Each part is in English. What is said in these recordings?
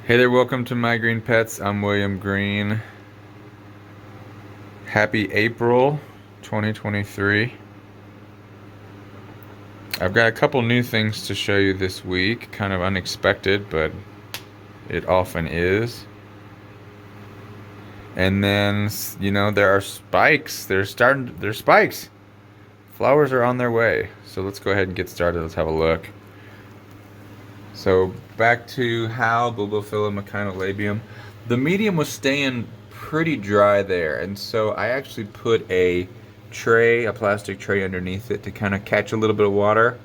Hey there, welcome to My Green Pets. I'm William Green. Happy April 2023. I've got a couple new things to show you this week, kind of unexpected, but it often is. And then, there are spikes. There's spikes. Flowers are on their way. So let's go ahead and get started. Let's have a look. So back to how Bulbophyllum echinolabium. The medium was staying pretty dry there, and so I actually put a plastic tray underneath it to kind of catch a little bit of water.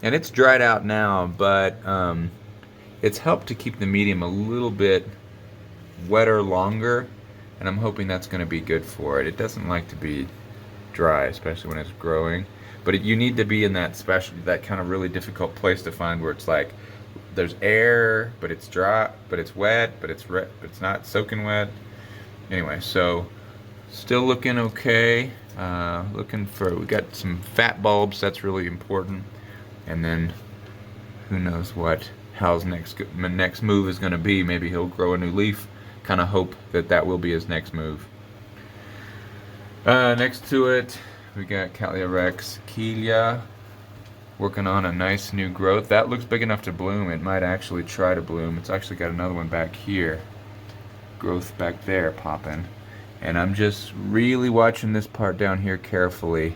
And it's dried out now, but it's helped to keep the medium a little bit wetter longer, and I'm hoping that's going to be good for it. It doesn't like to be dry, especially when it's growing. But you need to be in that kind of really difficult place to find where it's like there's air, but it's dry, but it's wet, but it's not soaking wet. Anyway, so still looking okay. We got some fat bulbs. That's really important. And then who knows how his next move is going to be. Maybe he'll grow a new leaf. Kind of hope that will be his next move. Next to it, we got Carnivorous working on a nice new growth. That looks big enough to bloom. It might actually try to bloom. It's actually got another one back here. Growth back there popping. And I'm just really watching this part down here carefully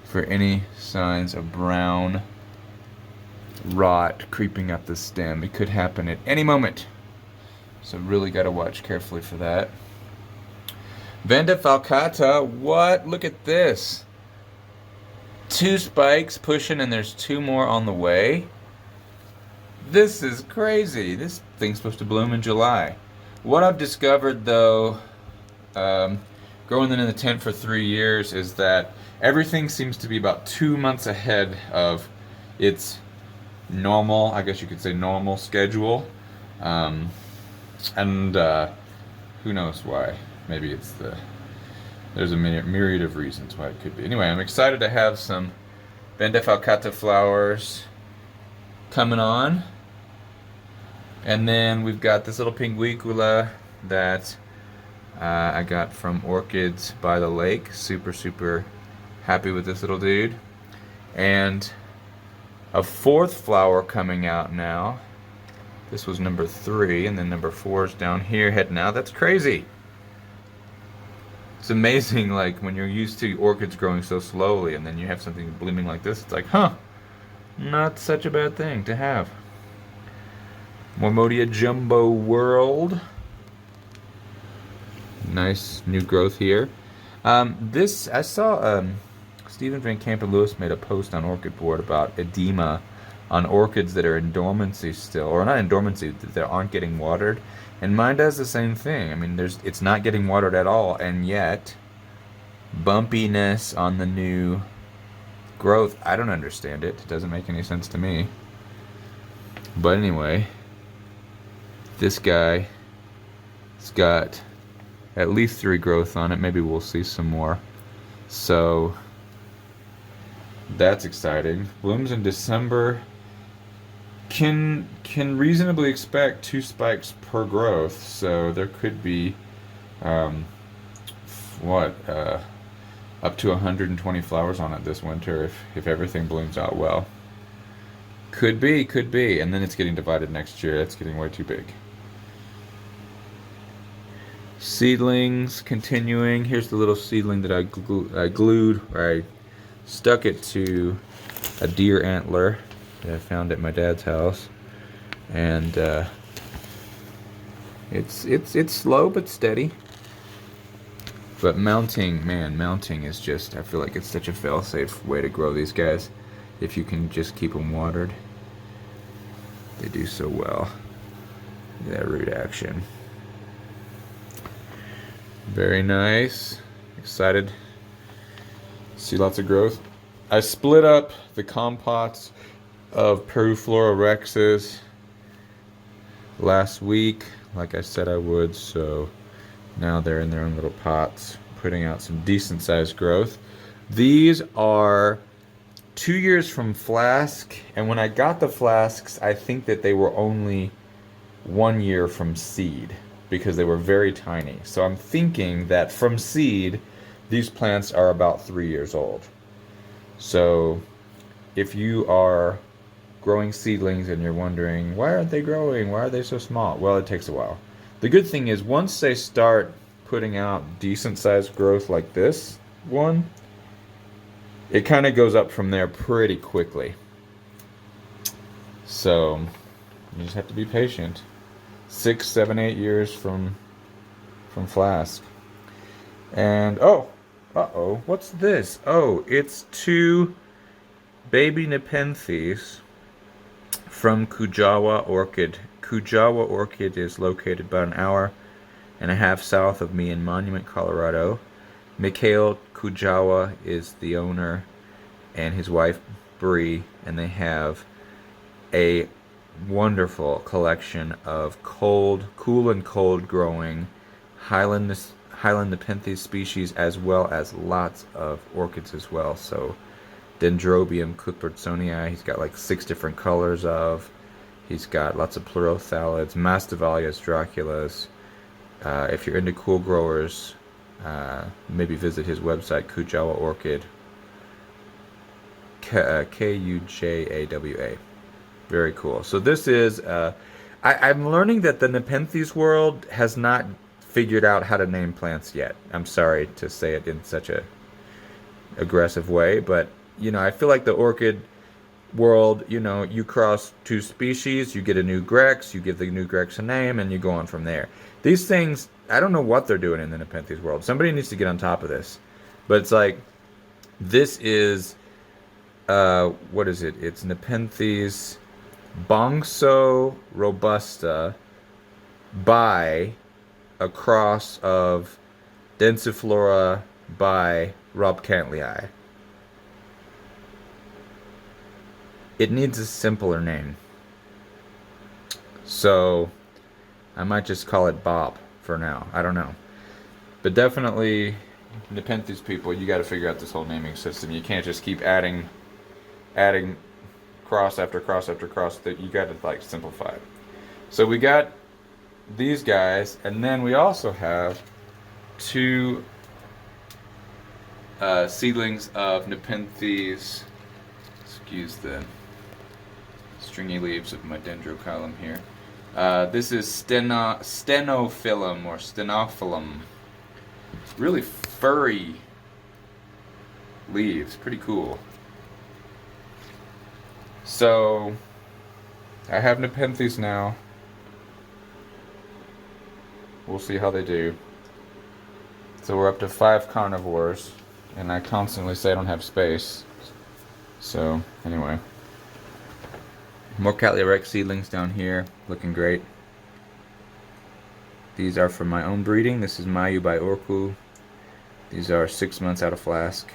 for any signs of brown rot creeping up the stem. It could happen at any moment. So really got to watch carefully for that. Vanda falcata, what? Look at this. 2 spikes pushing, and there's 2 more on the way. This is crazy. This thing's supposed to bloom in July. What I've discovered, though, growing in the tent for 3 years, is that everything seems to be about 2 months ahead of its normal, I guess you could say normal schedule. And who knows why. Maybe there's a myriad of reasons why it could be. Anyway, I'm excited to have some Vanda falcata flowers coming on. And then we've got this little pinguicula that I got from Orchids by the lake. Super, super happy with this little dude. And a 4th flower coming out now. This was number 3, and then number 4 is down here heading out. That's crazy. It's amazing, like, when you're used to orchids growing so slowly, and then you have something blooming like this, it's like, huh, not such a bad thing to have. Mormodia Jumbo World. Nice new growth here. I saw Stephen Van Camp and Lewis made a post on Orchid Board about edema on orchids that are in dormancy still, or not in dormancy, that aren't getting watered. And mine does the same thing. I mean, it's not getting watered at all, and yet bumpiness on the new growth. I don't understand it. It doesn't make any sense to me. But anyway, this guy has got at least 3 growth on it. Maybe we'll see some more. So that's exciting. Blooms in December. Can reasonably expect 2 spikes per growth, so there could be up to 120 flowers on it this winter if everything blooms out well. Could be, and then it's getting divided next year. That's getting way too big. Seedlings continuing. Here's the little seedling that I glued, or I stuck it to a deer antler that I found at my dad's house, and it's slow but steady. But mounting is just, I feel like it's such a fail-safe way to grow these guys. If you can just keep them watered, they do so well. Look at that root action. Very nice. Excited. See lots of growth. I split up the compots of Peruflora rexes last week, like I said I would, so now they're in their own little pots, putting out some decent sized growth. These are 2 years from flask, and when I got the flasks, I think that they were only 1 year from seed because they were very tiny. So I'm thinking that from seed, these plants are about 3 years old. So if you are growing seedlings and you're wondering, why aren't they growing? Why are they so small? Well, it takes a while. The good thing is once they start putting out decent sized growth like this one, it kind of goes up from there pretty quickly. So you just have to be patient. 6, 7, 8 years from flask. And oh, what's this? Oh, it's 2 baby Nepenthes from Kujawa Orchid. Kujawa Orchid is located about an hour and a half south of me in Monument, Colorado. Mikhail Kujawa is the owner, and his wife Bree, and they have a wonderful collection of cool and cold growing Highland Nepenthes species, as well as lots of orchids as well. So Dendrobium cupersonii, he's got like 6 different colors of. He's got lots of pleurothalids, Masdevallias, Draculas. If you're into cool growers, maybe visit his website, Kujawa Orchid, Kujawa. Very cool. So this is, I'm learning that the Nepenthes world has not figured out how to name plants yet. I'm sorry to say it in such a aggressive way, but I feel like the orchid world, you cross 2 species, you get a new Grex, you give the new Grex a name, and you go on from there. These things, I don't know what they're doing in the Nepenthes world. Somebody needs to get on top of this. But it's like, this is, what is it? It's Nepenthes Bongso Robusta by a cross of Densiflora by Rob Cantley. It needs a simpler name. So I might just call it Bob for now. I don't know. But definitely, Nepenthes people, you got to figure out this whole naming system. You can't just keep adding cross after cross after cross. That you got to like simplify it. So we got these guys, and then we also have 2 seedlings of Nepenthes. Excuse the stringy leaves of my dendrocolumn here. This is stenophyllum or stenophyllum. Really furry leaves, pretty cool. So I have Nepenthes now. We'll see how they do. So we're up to 5 carnivores, and I constantly say I don't have space. So anyway, more Cattleya rex seedlings down here, looking great. These are from my own breeding. This is Mayu by Orchid. These are 6 months out of flask.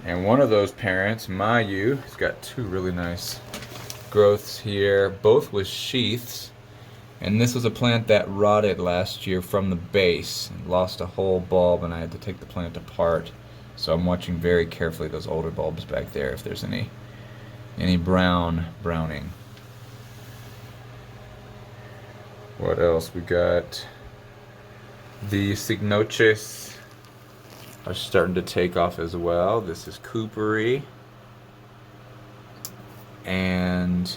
And one of those parents, Mayu, has got 2 really nice growths here, both with sheaths. And this was a plant that rotted last year from the base and lost a whole bulb, and I had to take the plant apart. So I'm watching very carefully those older bulbs back there if there's any browning. What else we got? The Signoches are starting to take off as well. This is Coopery and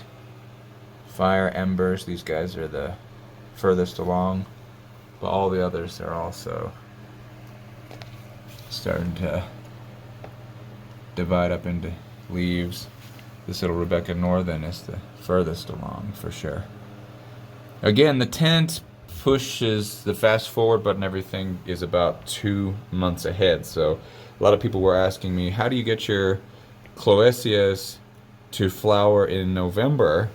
Fire Embers. These guys are the furthest along, but all the others are also starting to divide up into leaves. This little Rebecca Northern is the furthest along for sure. Again, the tent pushes the fast forward button, everything is about 2 months ahead. So a lot of people were asking me, how do you get your cloacias to flower in November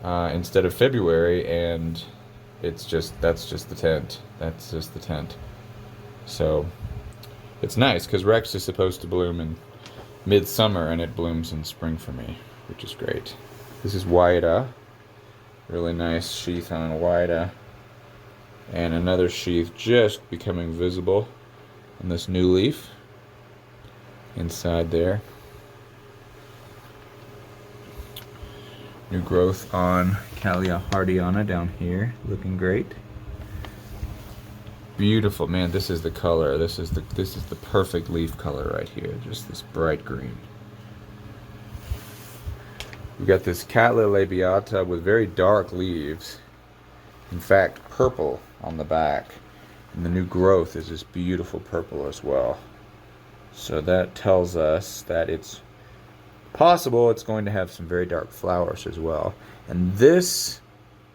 instead of February? And that's just the tent. That's just the tent. So it's nice because Rex is supposed to bloom in midsummer, and it blooms in spring for me, which is great. This is Wida. Really nice sheath on a Wida. And another sheath just becoming visible on this new leaf inside there. New growth on Callia hardiana down here, looking great. Beautiful, man. This is the color. This is the perfect leaf color right here. Just this bright green. We got this Cattleya labiata with very dark leaves. In fact, purple on the back. And the new growth is this beautiful purple as well. So that tells us that it's possible it's going to have some very dark flowers as well. And this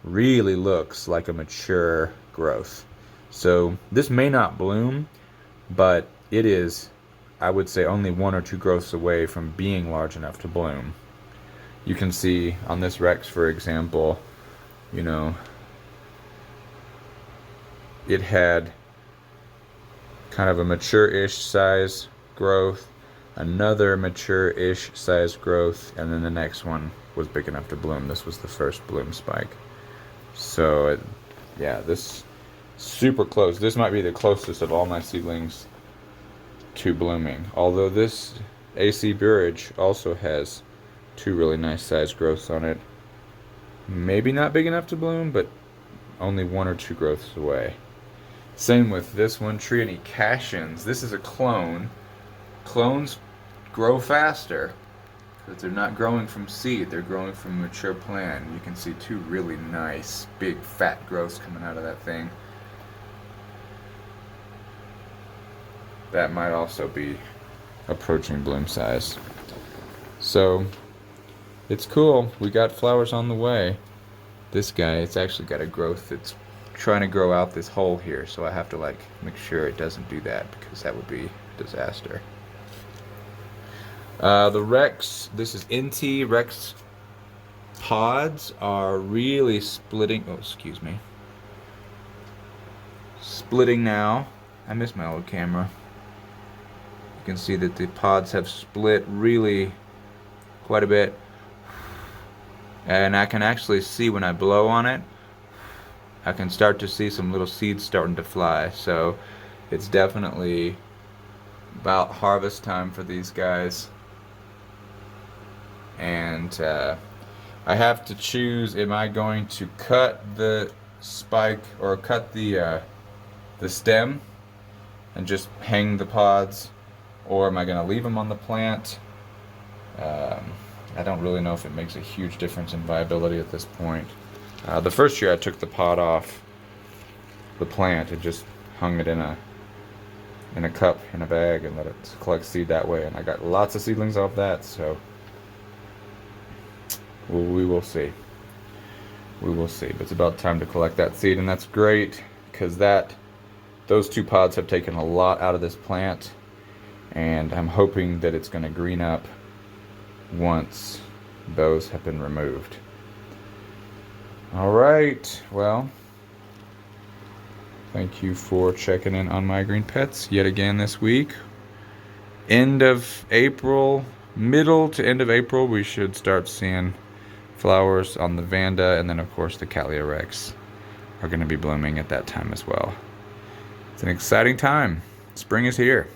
really looks like a mature growth. So this may not bloom, but it is, I would say, only 1 or 2 growths away from being large enough to bloom. You can see on this Rex, for example, you know, it had kind of a mature-ish size growth, another mature-ish size growth, and then the next one was big enough to bloom. This was the first bloom spike. So, yeah, this super close. This might be the closest of all my seedlings to blooming. Although this AC Burridge also has 2 really nice size growths on it. Maybe not big enough to bloom, but only 1 or 2 growths away. Same with this one, Triony Cashins. This is a clone. Clones grow faster because they're not growing from seed, they're growing from a mature plant. You can see 2 really nice, big, fat growths coming out of that thing. That might also be approaching bloom size. So, it's cool. We got flowers on the way. This guy, it's actually got a growth that's trying to grow out this hole here, so I have to like make sure it doesn't do that because that would be a disaster. The Rex, this is NT Rex pods are really splitting. Oh, excuse me. Splitting now. I miss my old camera. You can see that the pods have split really quite a bit. And I can actually see when I blow on it, I can start to see some little seeds starting to fly. So it's definitely about harvest time for these guys. And I have to choose, am I going to cut the spike or cut the stem and just hang the pods, or am I going to leave them on the plant? I don't really know if it makes a huge difference in viability at this point. The first year I took the pod off the plant and just hung it in a cup, in a bag, and let it collect seed that way, and I got lots of seedlings off that. So we will see. We will see. But it's about time to collect that seed, and that's great because those 2 pods have taken a lot out of this plant, and I'm hoping that it's going to green up once those have been removed. Alright, well, thank you for checking in on my green pets yet again this week. End of April, middle to end of April, we should start seeing flowers on the Vanda, and then of course the Cattleya Rex are going to be blooming at that time as well. It's an exciting time. Spring is here.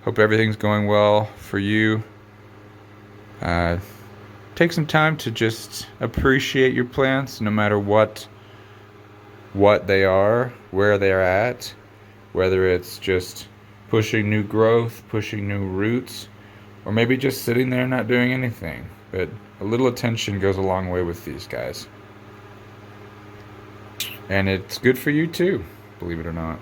Hope everything's going well for you. Take some time to just appreciate your plants, no matter what they are, where they're at, whether it's just pushing new growth, pushing new roots, or maybe just sitting there not doing anything. But a little attention goes a long way with these guys. And it's good for you too, believe it or not.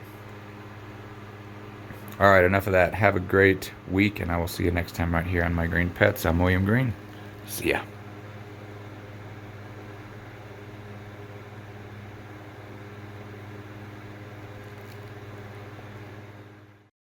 Alright, enough of that. Have a great week, and I will see you next time right here on My Green Pets. I'm William Green. See ya.